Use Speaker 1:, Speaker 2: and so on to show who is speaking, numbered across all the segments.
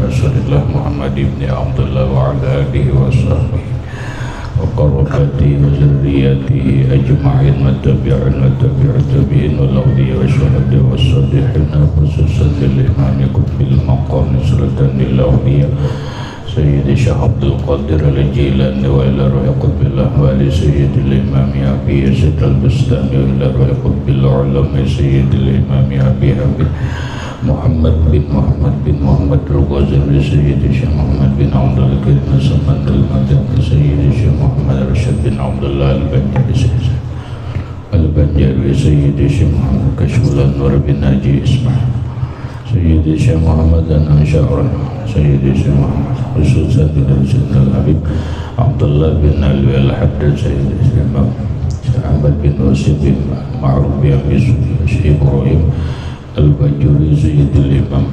Speaker 1: Rasulillah Muhammad ibn Abdullah wa ala alihi wa sahbihi wa qarabatihi wa zurriyatihi ajma'in wa tabi'in wa tabi'in wal awliya wa syuhada wa salihin khususan lil imam qutbil maqam sultan lil awliya Sayyidi Syekh Abdul Qadir al-Jilani wa ila ruhi qutbil ahwali Sayyidil Imam Abi Yazid al-Bustami wa ila ruhi qutbil ulama Sayyidil Imam Abi Habib Muhammad bin Muhammad al-Ghazali Sayyidi Syekh Muhammad bin Abdul Karim As-Samad al-Madani Sayyidi Syekh Muhammad Rashid bin Abdullah al-Banjari Sayyidi Syekh Muhammad Kashful Nur bin Haji Ismail Sayyidi Syekh Muhammad An-Ansya'ran Sayyidi Syekh Muhammad khususan dengan Sayyidina Habib Abdullah bin Ali al-Haddad Sayyidi Syekh Ahmad bin Wasib bin Ma'ruf bin Syekh Ibrahim Al-Bajuri Sayyidil Imam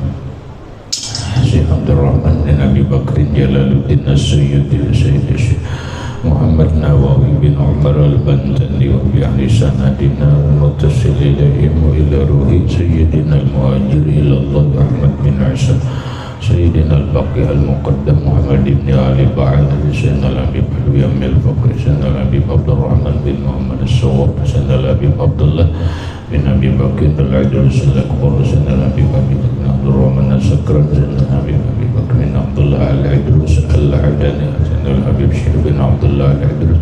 Speaker 1: Syekh Abdurrahman bin Abi Bakrin Jalaluddin As-Sayyidi Sayyidi Syekh Muhammad Nawawi bin Umar Al-Bantani wa bi ahli sanadina muttasil ilaihim wa ila ruhi Sayyidina Al-Muhajir ila Allah Ahmad bin Isa Sayyidina Al-Baqi Al-Muqaddam Muhammad ibn Ali Ba'al Sayyidina Al-Habib Al-Yami Al-Faqih Sayyidina Al-Habib Abdurrahman bin Muhammad As-Sawab Sayyidina Al-Habib Abdullah bin Abi Bakr Al-Adil Al-Akbar Sayyidina Al-Habib bin Abdurrahman As-Sakran Sayyidina Al-Habib bin Abdullah Al-Idrus Al-Adani Sayyidina Al-Habib Syekh bin Abdullah Al-Idrus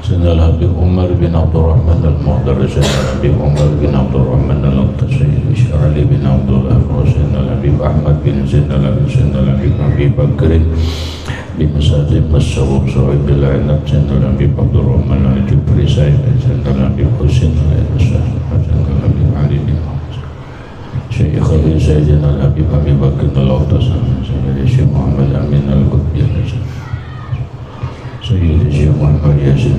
Speaker 1: Sayyidina Al-Habib Umar bin Abdurrahman Al-Muhdar Sayyidina Al-Habib Umar bin Abdurrahman Al-Qtasayyi Syekh Ali bin Abdullah Sayyidina Al-Habib Ahmad bin Sayyidina Al-Habib Sayyidina Al-Habib Abi Bakr bin Salim As-Sawab Sa'id Al-Anab Sayyidina Al-Habib Abdurrahman Al-Jubri Sayyidina Al-Habib Husin Al-Habib Ali bin Syekh Khalil Sayyidina Al-Habib Abi Bakr Al-Qtasayyi Sayyidina Syekh Muhammad Amin Al-Qutbi Sayyidi Syekh Muhammad Yasin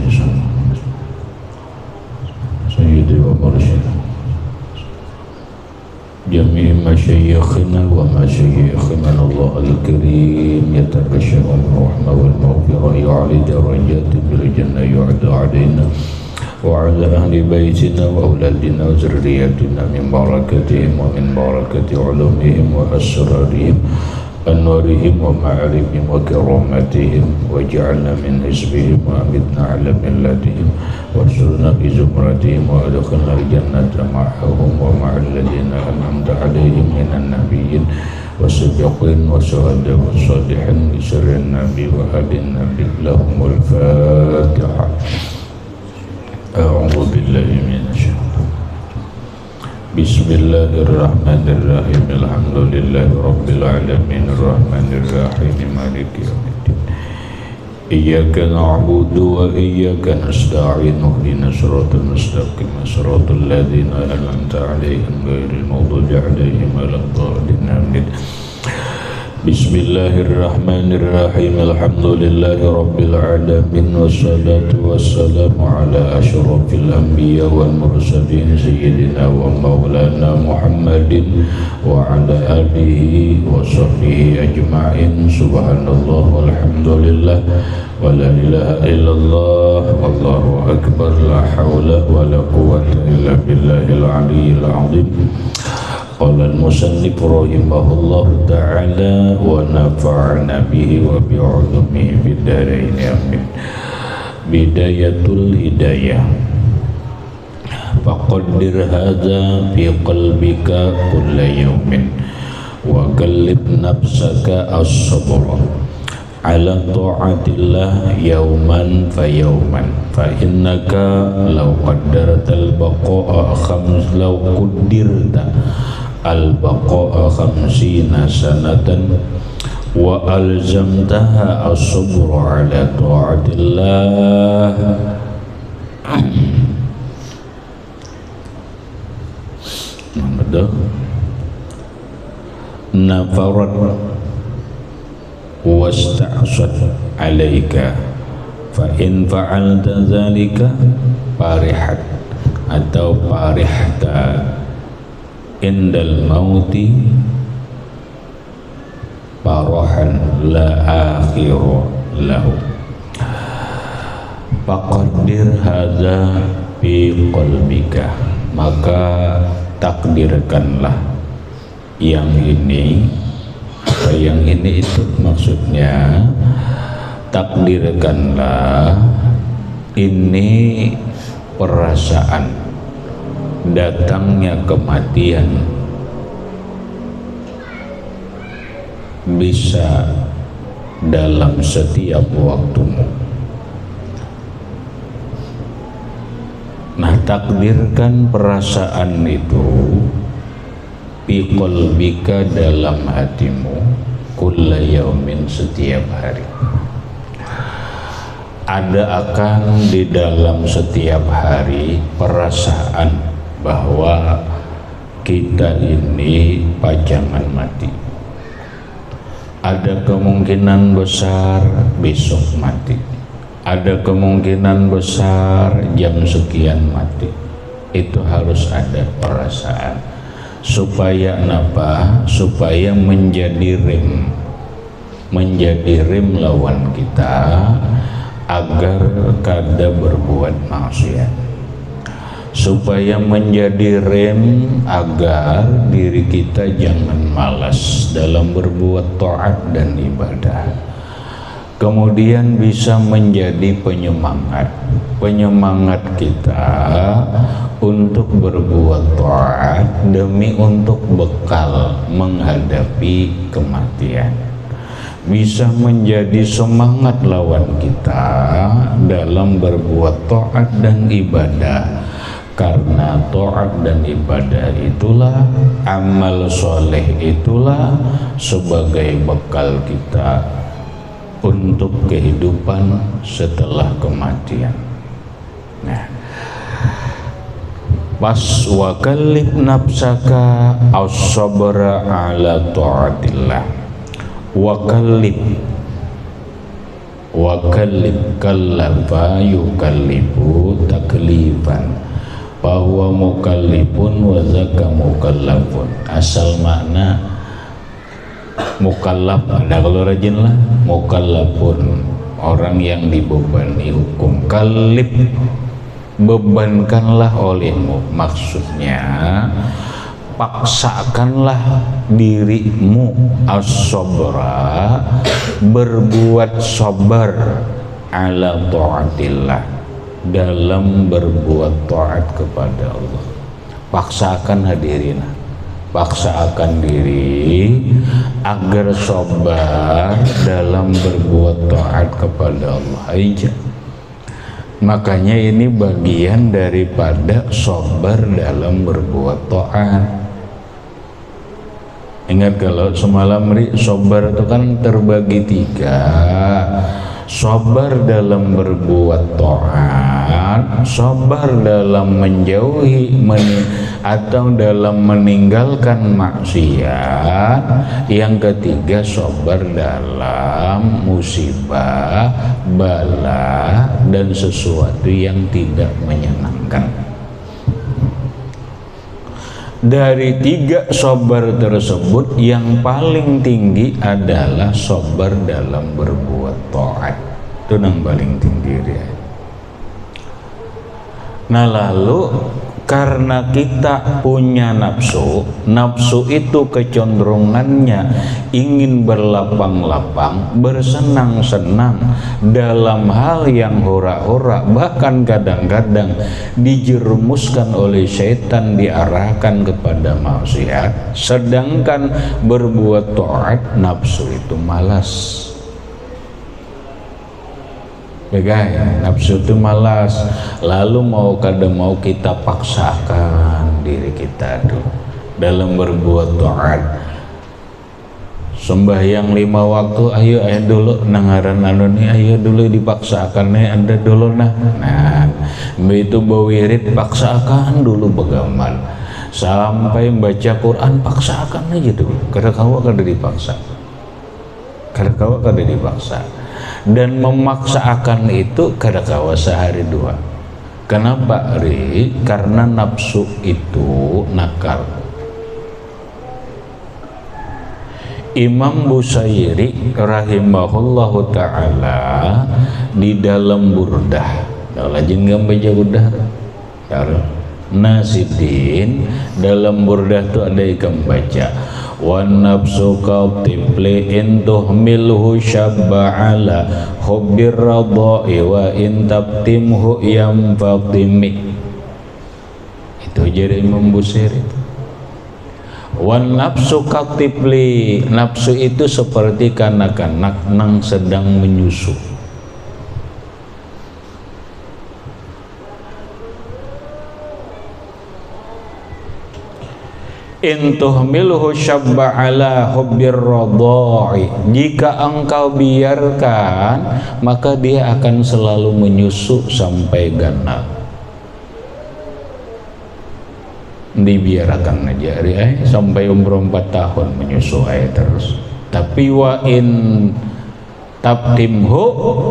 Speaker 1: Sayyidi wa Mursyid Jami' masyayikhina wa masyayikhina Allah al-Karim yatabashshahum rahmah wal maghfirah yu'ali darajati bil jannah yu'adu alaina wa ala ahli baitina wa auladina wa zurriyatina min barakatihim wa min barakati ulumihim wa asrarihim أنوارهم ومعارفهم وكراماتهم واجعلنا من حزبهم وأمتنا على ملتهم وارزقنا بزمرتهم وأدخلنا الجنة معهم ومع الذين أنعمت عليهم من النبيين والصديقين والشهداء والصالحين بسر النبي وآل النبي لهم الفاتحة أعوذ بالله من الشيطان Bismillahirrahmanirrahim Alhamdulillahi Rabbil Alamin Ar-Rahmanirrahim Maliki Yawmiddin Iyyaka na'budu wa iyyaka nasta'in Ihdina siratal mustaqim siratal ladzina an'amta 'alaihim ghairil maghdubi 'alaihim waladdallin amin Bismillahirrahmanirrahim Alhamdulillahi Rabbil Alamin Wassalatu wassalamu ala ashrafil anbiya wal mursalin Sayyidina wa maulana Muhammadin wa ala alihi wa sahbihi ajma'in Subhanallah walhamdulillah wa la ilaha illallah wallahu akbar la hawla wa la quwwata illa billahil aliyyil azim Qala al-musannif rahimahullah ta'ala wa nafa'ana bihi wa bi'ulumihi bid-darain amin Bidayatul hidayah Faqaddir hadha fi qalbika kulla yawmin wa kallib nafsaka as-sabra ala ta'atillah yawman fa yawman fa innaka law qaddartal baqa'a law qaddirta al-baqa'a khamsina sanatan wa alzamtaha as-sabra ala ta'atillah nafarat wasta'sad alaika fa in fa'alta dhalika farihat atau farihta indal mauti parahan la akhiru lahu faqaddir hadza fi qalbika maka takdirkanlah yang ini yang ini itu maksudnya, takdirkanlah ini perasaan datangnya kematian bisa dalam setiap waktumu. Nah, takdirkan perasaan itu fi qalbika, dalam hatimu, kulla yaumin, setiap hari. Ada akan di dalam setiap hari perasaan bahwa kita ini pajangan mati. Ada kemungkinan besar besok mati. Ada kemungkinan besar jam sekian mati. Itu harus ada perasaan. Supaya apa? Supaya menjadi rem lawan kita agar kada berbuat maksiat. Supaya menjadi rem agar diri kita jangan malas dalam berbuat taat dan ibadah. Kemudian bisa menjadi penyemangat kita untuk berbuat taat demi untuk bekal menghadapi kematian. Bisa menjadi semangat lawan kita dalam berbuat taat dan ibadah, karena taat dan ibadah itulah, amal soleh itulah sebagai bekal kita untuk kehidupan setelah kematian. Nah, pas wakallif nafsaka as-sabra ala ta'atillah. Wakallif kallafa yukallifu taklifan, bahwa mukallifun wa zaka mukallafun. Asal makna mukallaf ada, kalau rajin lah, mukallafun orang yang dibebani hukum. Kallif, bebankanlah olehmu, maksudnya paksakanlah dirimu as-sabra, berbuat sabar, ala ta'atillah, dalam berbuat taat kepada Allah. Paksakan hadirin, paksakan diri agar sabar dalam berbuat taat kepada Allah aja. Makanya ini bagian daripada sabar dalam berbuat taat. Ingat kalau semalam sabar itu kan terbagi 3. Sabar dalam berbuat taat, sabar dalam menjauhi atau dalam meninggalkan maksiat. Yang ketiga, sabar dalam musibah, bala, dan sesuatu yang tidak menyenangkan. Dari 3 sabar tersebut, yang paling tinggi adalah sabar dalam berbuat taat. Itu yang paling tinggi dia. Nah, lalu karena kita punya nafsu itu kecenderungannya ingin berlapang-lapang, bersenang-senang dalam hal yang hura-hura, bahkan kadang-kadang dijerumuskan oleh syaitan, diarahkan kepada maksiat. Sedangkan berbuat taat, nafsu itu malas. Nafsu itu malas, lalu mau kita paksakan diri kita dalam berbuat taat. Sembahyang 5 waktu, ayo dulu nangaran ayo dulu dipaksakan ada dulu nah itu bawirid, paksakan dulu begaman, sampai baca Quran paksakan aja dulu, kadang-kadang kada dipaksa. Dan memaksakan itu kadang-kadang sehari 2. Kenapa? Karena nafsu itu nakal. Imam Busairi rahimahullahu ta'ala di dalam Burdah, lajeng gak baca Burdah Nasidin, dalam Burdah itu ada ikam baca wan nafsu katifli in tuhmilhu syabba ala hubbir radha'i wa in tabtimhu yamfatimi. Itu jadi Imam Busiri itu. Wan nafsu katifli, nafsu itu seperti kanak-kanak nang sedang menyusu. In tuhmilhu syabba ala hubbir radha'i, jika engkau biarkan maka dia akan selalu menyusu sampai ganas. Dibiarkan aja sampai umur 4 tahun menyusu terus. Tapi wa in tabtimhu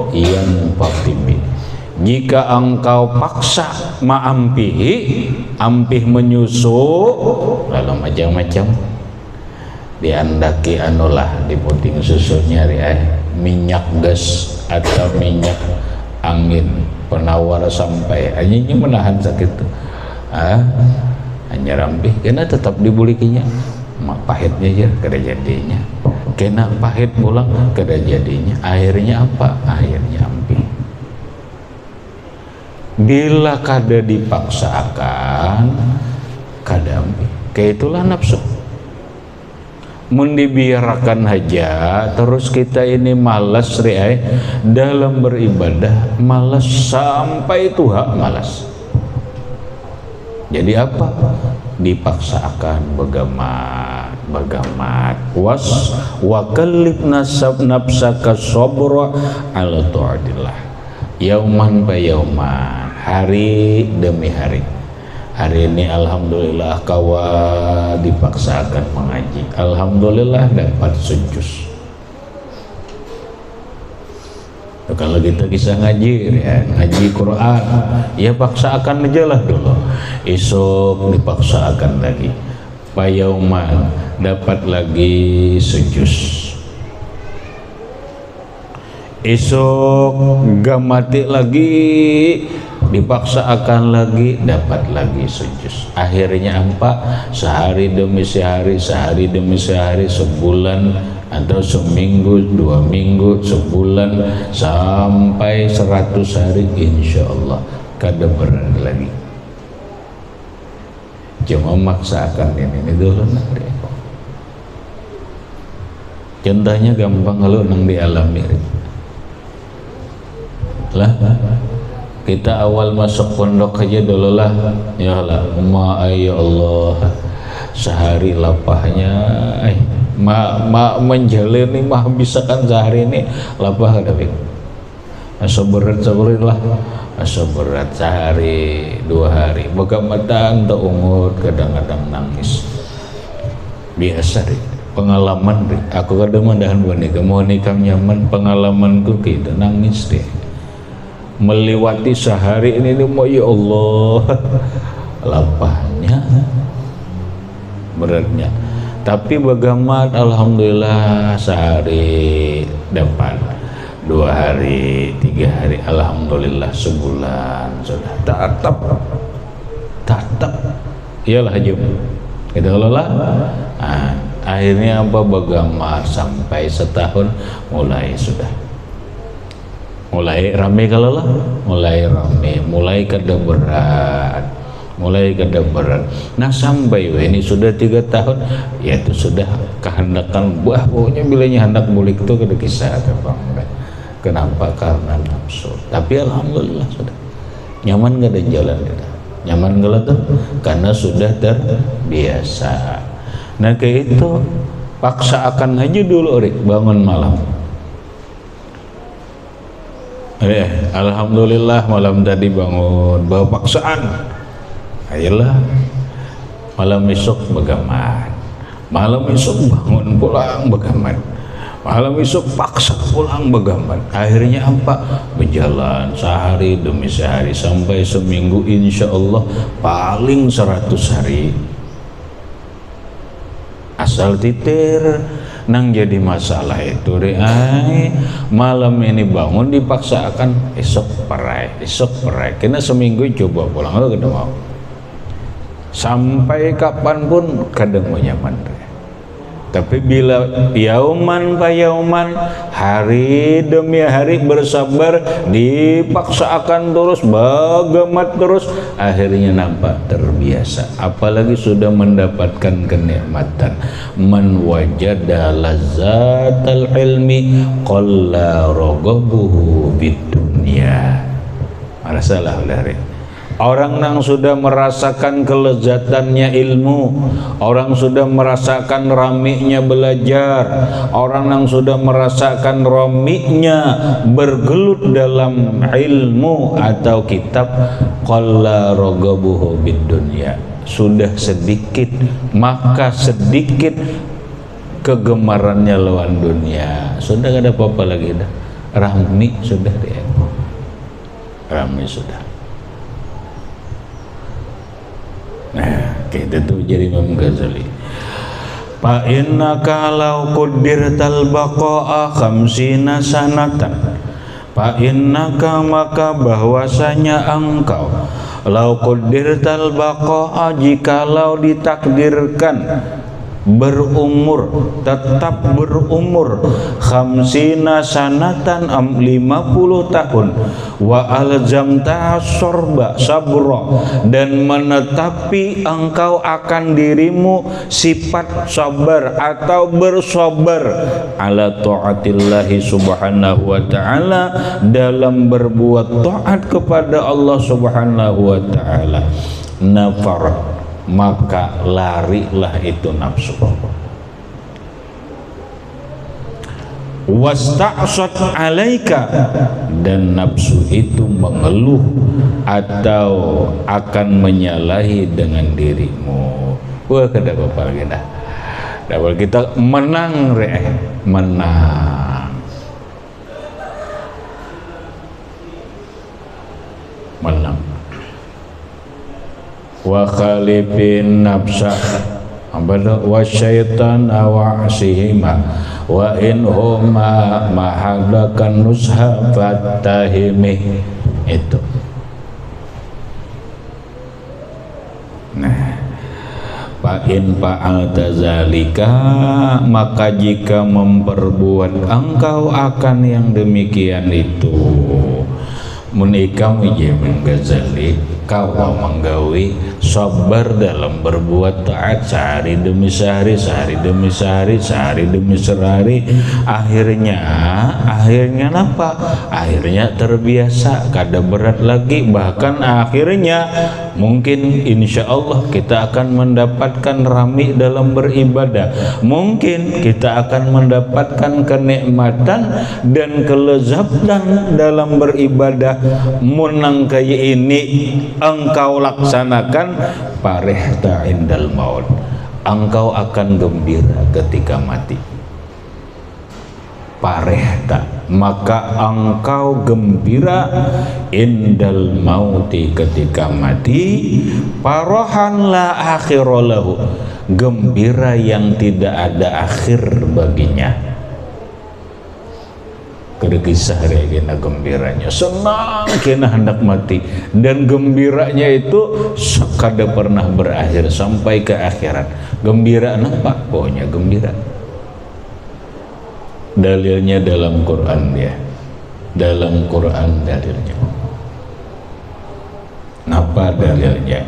Speaker 1: yang tabtimi, jika engkau paksa ampih menyusu, lalu macam-macam diandaki anulah diputing susunya minyak gas atau minyak angin penawar sampai hanya menahan sakit tuh. Hanya rampih kena tetap dibulikinya mak pahitnya aja kada jadinya, kena pahit pulang kada jadinya, akhirnya apa? Akhirnya ampih. Bila kada dipaksakan kada ampih. Kayak itulah nafsu. Mun dibiarkan aja terus kita ini malas dalam beribadah, malas sampai tuha malas. Jadi apa? Dipaksakan begamat was wa kallib nafsaka sabra ala ta'atillah yauman ba yauman, hari demi hari. Hari ini alhamdulillah kawa dipaksakan mengaji, alhamdulillah dapat sejus. Kalau kita kisah ngaji ngaji Quran ya paksakan aja lah dulu, esok dipaksakan lagi, payauman dapat lagi sejus, esok gak mati lagi dipaksakan lagi dapat lagi sejus. Akhirnya apa? Sehari demi sehari, sehari demi sehari, sebulan atau seminggu, 2 minggu, sebulan, sampai 100 hari insya Allah kada berani lagi. Cuma maksakan ini dulu nanti. Contohnya gampang kalau nang dialami lah. Kita awal masuk pondok aja dulu lah, ya Allah, ya Allah, sehari lapahnya menjalani bisa kan sehari ini lapah ada asa berat lah, asa berat sehari 2 hari begamatan tak ungut, kadang-kadang nangis biasa deh. Pengalaman deh, aku kadang mandahan boneka mau nikah nyaman, pengalamanku kita nangis deh melewati sehari ini mau ya Allah lapahnya beratnya. Tapi bagaimana alhamdulillah sehari dapat, 2 hari 3 hari alhamdulillah, sebulan sudah tatap iyalah jum kita lah. Akhirnya apa bagaimana sampai setahun mulai rame kalau lah, mulai rame, mulai kada berat. Nah sampai ini sudah 3 tahun, ya itu sudah kehendakan buah pokoknya bilanya hendak bulik itu kada kisah apa enggak. Kenapa? Karena nafsu. Tapi alhamdulillah sudah nyaman, gak ada jalan kita. Nyaman gak tuh karena sudah terbiasa. Nah kayak itu paksa akan aja dulu bangun malam. Alhamdulillah malam tadi bangun bawa paksaan, ayolah malam esok begamat, malam esok bangun pulang begamat, malam esok paksa pulang begamat. Akhirnya apa? Berjalan sehari demi sehari sampai seminggu, insya Allah paling 100 hari. Asal titir nang jadi masalah itu malam ini bangun dipaksakan esok perai kena seminggu coba pulang lo kada mau sampai kapanpun kadang mau nyaman Tapi bila yauman pa yauman, hari demi hari bersabar, dipaksakan terus, bagemat terus, akhirnya nampak terbiasa. Apalagi sudah mendapatkan kenikmatan. Man wajada lazzatal ilmi qalla raghabuhu bid dunya. Marasalah dari orang yang sudah merasakan kelezatannya ilmu, orang sudah merasakan ramiknya belajar, orang yang sudah merasakan ramiknya bergelut dalam ilmu atau kitab, qalla raghabuhu bid dunya, sudah sedikit, maka sedikit kegemarannya lawan dunia. Sudah gak ada apa-apa lagi dah. Rami sudah dia. Rami sudah. Nah, kita tuh jadi Imam Ghazali. Fa innaka law qaddirtal baqa'a khamsina sanatan. Fa innaka maka bahwasanya engkau law qaddirtal baqa'a, jikalau ditakdirkan berumur, tetap berumur khamsina sanatan 50 tahun, wa alzamta sorba sabra, dan menetapi engkau akan dirimu sifat sabar atau bersabar ala taatillahi subhanahu wa ta'ala, dalam berbuat taat kepada Allah subhanahu wa ta'ala, nafar, maka larilah itu nafsu. Wasta'sat alaika, dan nafsu itu mengeluh atau akan menyalahi dengan dirimu. Wah, kada apa kita. Dapat kita menang menang. Menang. Wa khalifin nafsa wa syaitan awasihima wa in huma mahadakan nusha fatahimi. Itu. Nah, fa in fa'alta zalika, maka jika memperbuat engkau akan yang demikian itu, menikam Imam Ghazali kau menggawi sabar dalam berbuat taat sehari demi sehari, sehari demi sehari, sehari demi sehari, akhirnya apa? Akhirnya terbiasa, kada berat lagi, bahkan akhirnya mungkin insya Allah kita akan mendapatkan rami dalam beribadah, mungkin kita akan mendapatkan kenikmatan dan kelezatan dalam beribadah. Munang kaya ini engkau laksanakan, parihta indal maut, engkau akan gembira ketika mati. Parihta, maka engkau gembira indal mauti, ketika mati. Parohan la akhiralahu, gembira yang tidak ada akhir baginya. Kisah kena gembiranya, senang kena hendak mati, dan gembiranya itu kada pernah berakhir sampai ke akhirat. Gembira nampak, pokoknya gembira. Dalilnya dalam Quran, ya, dalam Quran dalilnya. Apa dalilnya?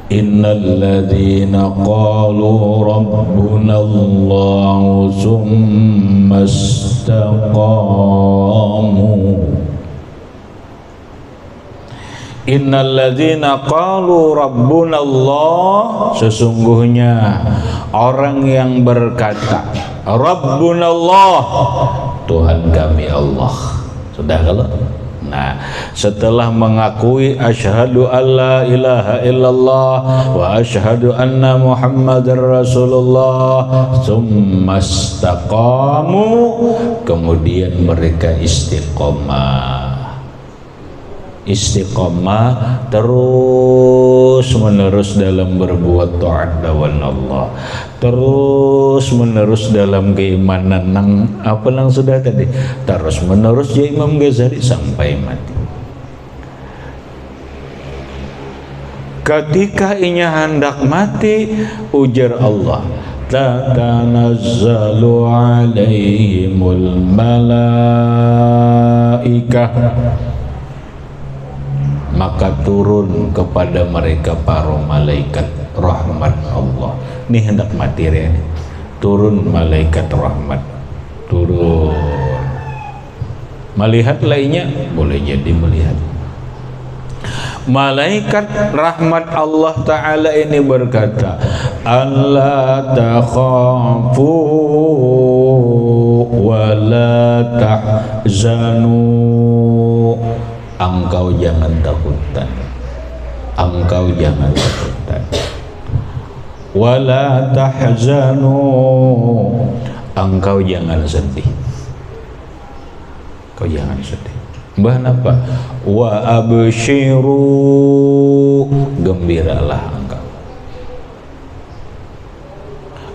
Speaker 1: Innal ladzina qalu rabbuna Allahu tsumma istaqamu. Innal ladzina qalu rabbuna Allah, sesungguhnya orang yang berkata rabbuna Allah, Tuhan kami Allah. Sudah kalau? Nah, setelah mengakui asyhadu alla ilaha illallah wa asyhadu anna muhammadar rasulullah, tsumma istaqamu, kemudian mereka istiqomah. Istiqomah terus menerus dalam berbuat taat lawan Allah, terus menerus dalam keimanan nang apa nang sudah tadi, terus menerus ya Imam Ghazali sampai mati. Ketika inya hendak mati, ujar Allah, tatanazzalu alaihimul malaikah, maka turun kepada mereka para malaikat rahmat Allah. Ini hendak materi ini. Turun malaikat rahmat, turun. Melihat lainnya boleh jadi melihat. Malaikat rahmat Allah Ta'ala ini berkata, Allah takhafu wa la tahzanu, engkau jangan takutan, engkau jangan takutan. Wa la tahzanu, engkau jangan sedih, engkau jangan sedih. Bahan apa? Wa abshiru, gembiralah engkau.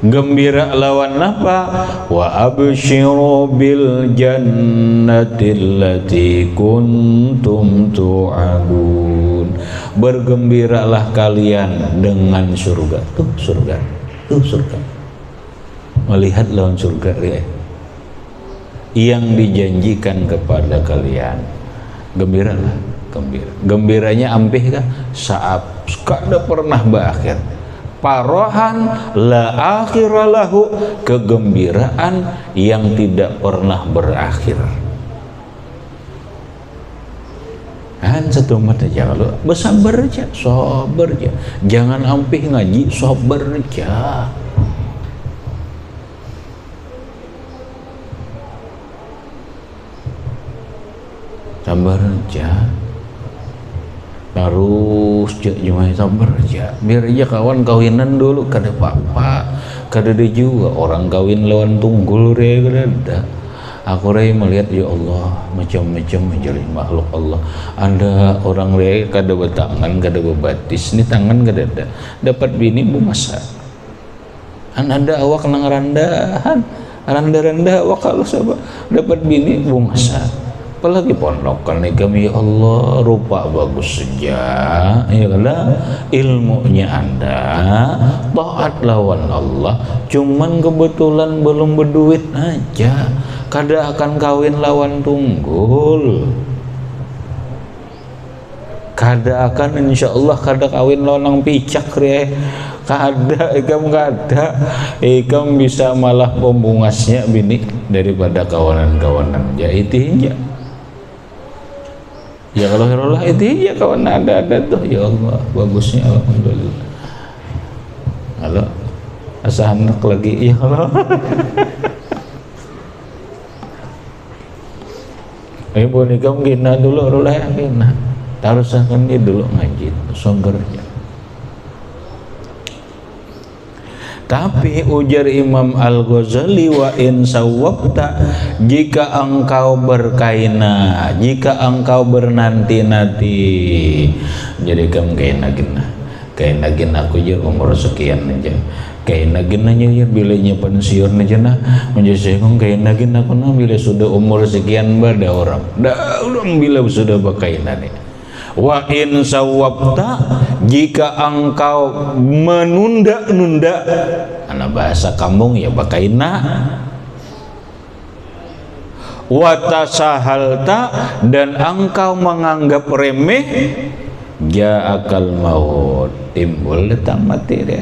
Speaker 1: Gembira lawan apa? Wa abshiru bil jannati allati kuntum tu'adun. Bergembiralah kalian dengan surga. Tuh surga, tuh surga. Melihat lawan surga ya, yang dijanjikan kepada kalian. Gembiralah, gembira. Gembiranya ampih kah? Saat kada pernah berakhir. Parohan la akhiralahu, kegembiraan yang tidak pernah berakhir. Kan satu mata aja kalau bersabar aja, sabar aja. Jangan ampih ngaji, sabar aja. Sabar aja, terus cuma sabar aja. Biar aja kawan kawinan dulu kada apa-apa, kada ada juga orang kawin lawan tunggul re kada ada. Aku re melihat ya Allah macam-macam menjadi makhluk Allah. Ada orang re kada bertangan, kada berbatis, ni tangan kada ada. Dapat bini bumasa. Ada awak nang randahan, randa-randa awak kalau sabah dapat bini bumasa. Apalagi pondokan nih kami, ya Allah, rupa bagus saja, ya kan? Ilmunya Anda, taat lawan Allah, cuman kebetulan belum berduit aja, kada akan kawin lawan tunggul, kada akan insya Allah kada kawin lawan nang picak re, kada, ikam kada, ikam bisa malah pembungasnya bini daripada kawanan-kawanan jahitinya. Ya kalau herolah itu ya kawan ada tuh, ya Allah bagusnya alhamdulillah. Halo asa anak lagi ya Allah. Ibu nikah gina dulu rolah gina. Harus akan dia dulu ngaji songgernya. Tapi ujar Imam Al-Ghazali, wa in sawwabta, jika engkau berkaina, jika engkau bernanti-nanti, jadi kamu kaina gina aku je umur sekian aja, kaina ginanya ya bilanya pensiun aja nah, menjadi saya kaina gina aku nah bila sudah umur sekian pada orang, dah udah bila sudah berkaina nih. Wa in sawwabta, jika engkau menunda-nunda, karena bahasa kampung ya bakaina. Wa tasahalta, dan engkau menganggap remeh, ja'akal maut, timbul datang mati dia.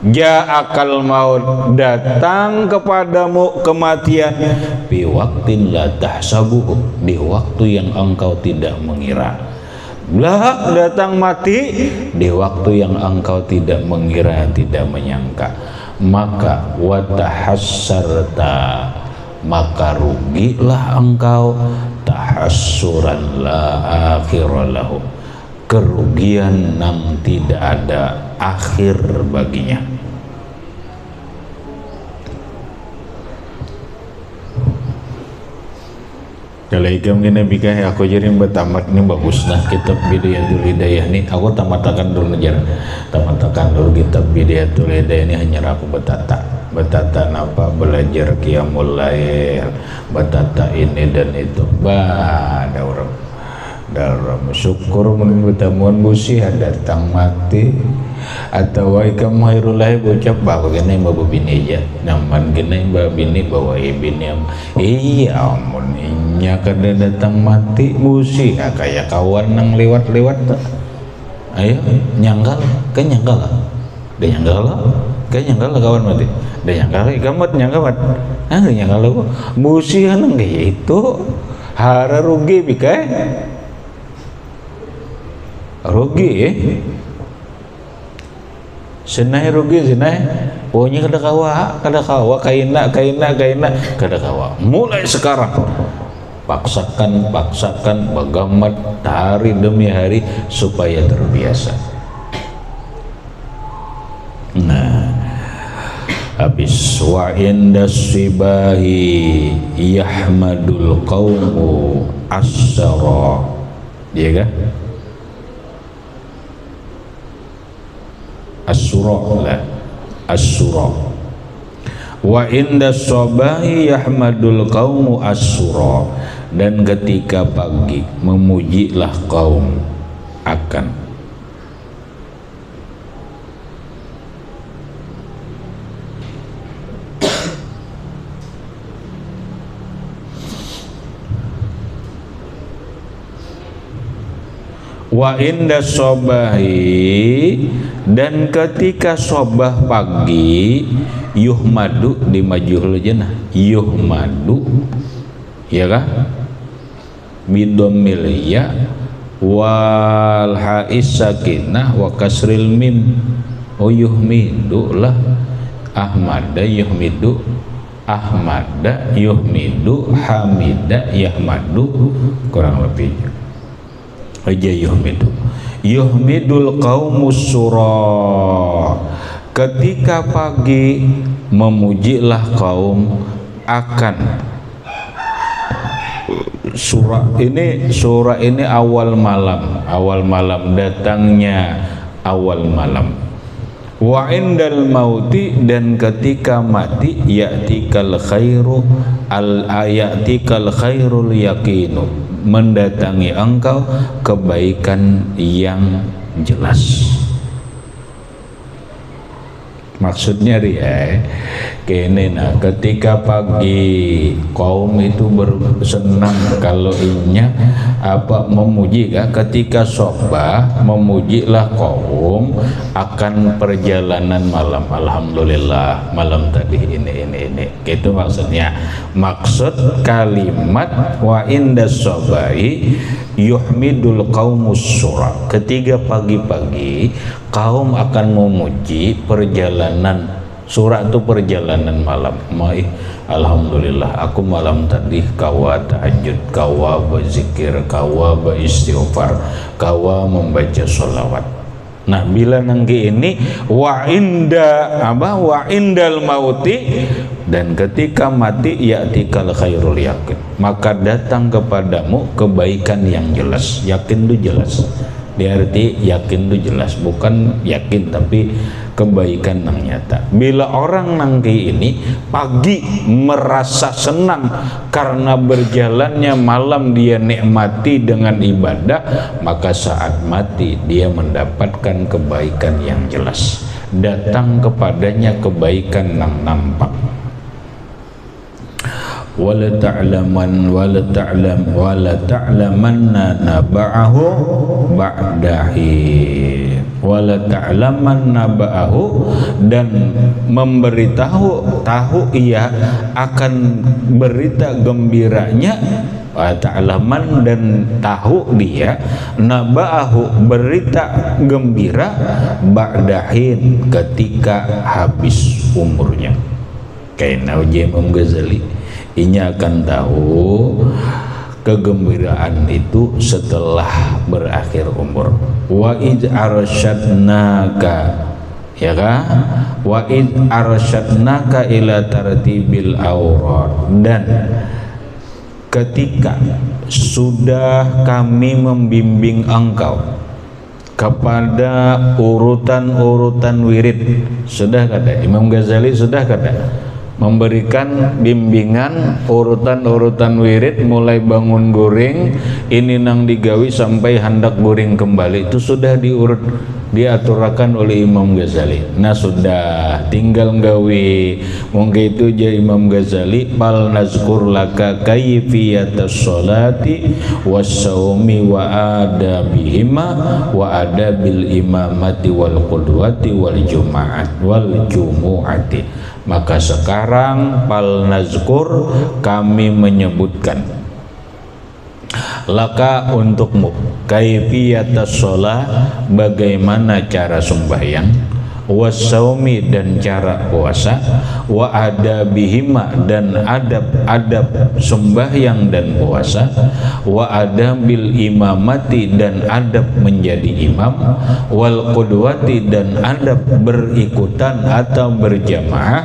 Speaker 1: Ja'akal maut, datang kepadamu kematian, bi waktin la tahsabuhu, di waktu yang engkau tidak mengira. Lah datang mati di waktu yang engkau tidak mengira, tidak menyangka. Maka watahassarta, maka rugilah engkau, tahassuran la akhiralahu, kerugian yang tidak ada akhir baginya. Kalau ikam gini bikah aku jadi bertamat ini bagus nah kitab Bidayatul Hidayah ini aku tamatakan dulu aja, tamatakan dulu kitab Bidayatul Hidayah ini hanya aku betata apa belajar qiyamul lail, betata ini dan itu, ada orang
Speaker 2: dalam syukur mun bertemuan busi datang mati atau wa ikam hairullah bocap bawa gini bawa bini aja naman gini bawa bini bawa bini iya amun inya kada datang mati busi kayak kawan nang lewat-lewat ayo nyanggal kan nyanggal lah dia nyanggal lah kan nyanggal lah kawan mati dia nyanggal kamat nyanggal nyanggal lah busi nang kayak itu hara rugi bikai rugi senai rugi senai pokoknya kada kawa kaina kada kawa mulai sekarang paksakan bagamat hari demi hari supaya terbiasa. Nah habis wa inda sibahi yahmadul qaumu asyara dia kan As-Sura wa inda sabahi yahmadul qaumu as-sura dan ketika pagi memujilah kaum akan wa inda sobahi dan ketika sobah pagi yuhmadu dimajuhul jenah yuhmadu ya kah bidomil ya wal hais sakinah wa kasril mim yuhmidu lah ahmada yuhmidu ahmada yuhmidu hamida yahmadu kurang lebihnya aja yuhmidul qaumus sura ketika pagi memujilah kaum akan surah ini awal malam datangnya awal malam wa indal mauti dan ketika mati ya'tikal khairu ayatikal khairul yaqinu mendatangi engkau kebaikan yang jelas. Maksudnya dia kene nah ketika pagi kaum itu bersenang kalau inya apa memuji kan ketika sobah memujilah kaum akan perjalanan malam alhamdulillah malam tadi ini gitu maksudnya maksud kalimat wa inda sobai yuhmidul qaumus sura ketika pagi-pagi kaum akan memuji perjalanan surah itu perjalanan malam. Alhamdulillah aku malam tadi kawa tahajud, kawa berzikir, kawa beristighfar, kawa membaca sholawat. Nah bila nanggi ini wa indal mauti dan ketika mati ya'tikal khairul yakin maka datang kepadamu kebaikan yang jelas. Yakin itu jelas diarti yakin itu jelas bukan yakin tapi kebaikan yang nyata. Bila orang nangki ini pagi merasa senang karena berjalannya malam dia nikmati dengan ibadah maka saat mati dia mendapatkan kebaikan yang jelas datang kepadanya kebaikan yang nampak. Wala ta'lamanna naba'ahu dan memberitahu ia akan berita gembiranya ta'laman dan tahu dia naba'ahu berita gembira ba'dahin ketika habis umurnya. Kayak Imam Ghazali inya akan tahu kegembiraan itu setelah berakhir umur. Wa id arsyadnaka ya kan wa id arsyadnaka ila tartibil awrad dan ketika sudah kami membimbing engkau kepada urutan-urutan wirid sudah kada Imam Ghazali sudah kada memberikan bimbingan urutan-urutan wirid mulai bangun guring ini nang digawi sampai hendak guring kembali itu sudah diaturakan oleh Imam Ghazali. Nah sudah tinggal gawi mungkin itu aja Imam Ghazali pal nazkur laka kayfiyatas sholati was-saumi wa adabihima wa adabil imamati wal qudwati wal jumu'ati. Maka sekarang pal nazkur kami menyebutkan laka untukmu kaifiyatas shalah bagaimana cara sembahyang wasaumi dan cara puasa wa adabihima dan adab-adab sembahyang dan puasa wa adabil imamati dan adab menjadi imam wal qudwati dan adab berikutan atau berjamaah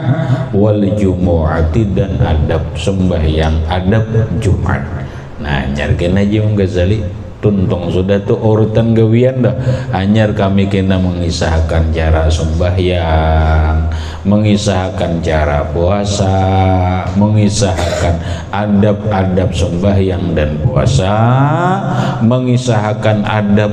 Speaker 2: wal jumu'ati dan adab sembahyang adab Jumat. Nah nyarkeun aja Imam Ghazali tuntung sudah tuh urutan gawian dah. Hanyar kami kena mengisahkan cara sembahyang, mengisahkan cara puasa, mengisahkan adab-adab sembahyang dan puasa, mengisahkan adab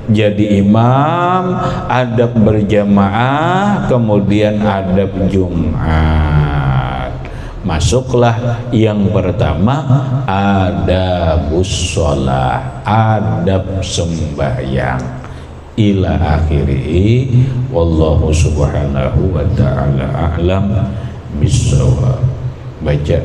Speaker 2: jadi imam, adab berjamaah, kemudian adab Jumat. Masuklah yang pertama adabus sholah, adab sembahyang ila akhirih. Wallahu subhanahu wa ta'ala a'lam bissawab. Baca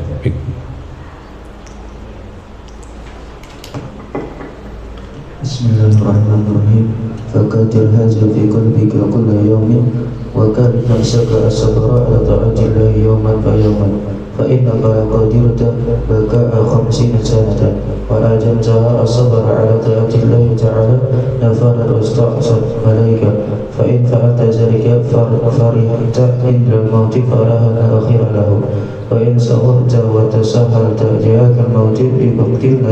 Speaker 3: Bismillahirrahmanirrahim. Fakatil hazil fi qalbika kulla yawmin wa karif nafsaka as-sabra ala ta'atillahi yawman fa yawman fa innaka qadirta baka'a 50 sanatan wa ajamtaha as-sabra ala ta'atillahi ta'ala nafarat wa ista'sat malaika fa in fa'alta zalika farihta indra al-mauti farahana akhira lahu wa in sawarta wa tasahalta ja'aka al-mauti bi baktil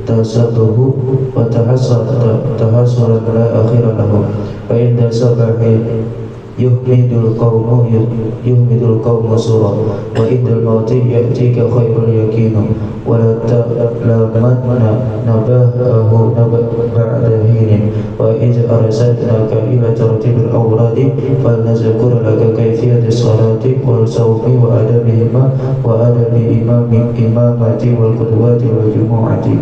Speaker 3: tasabuhu wa tahasuran la akhira lahu wa in tasabahi yuhmidul qawmu surah wa indal mauti ya'tika khairul yakinu wa la ta'lamanna nabahahu ba'da hinin wa idh arsalnaka ila tartibil awradi falnazkur laka kayfiyatis salati wal sawmi wa adabihima wa adabi imamati wal qudwati wal jumu'ati.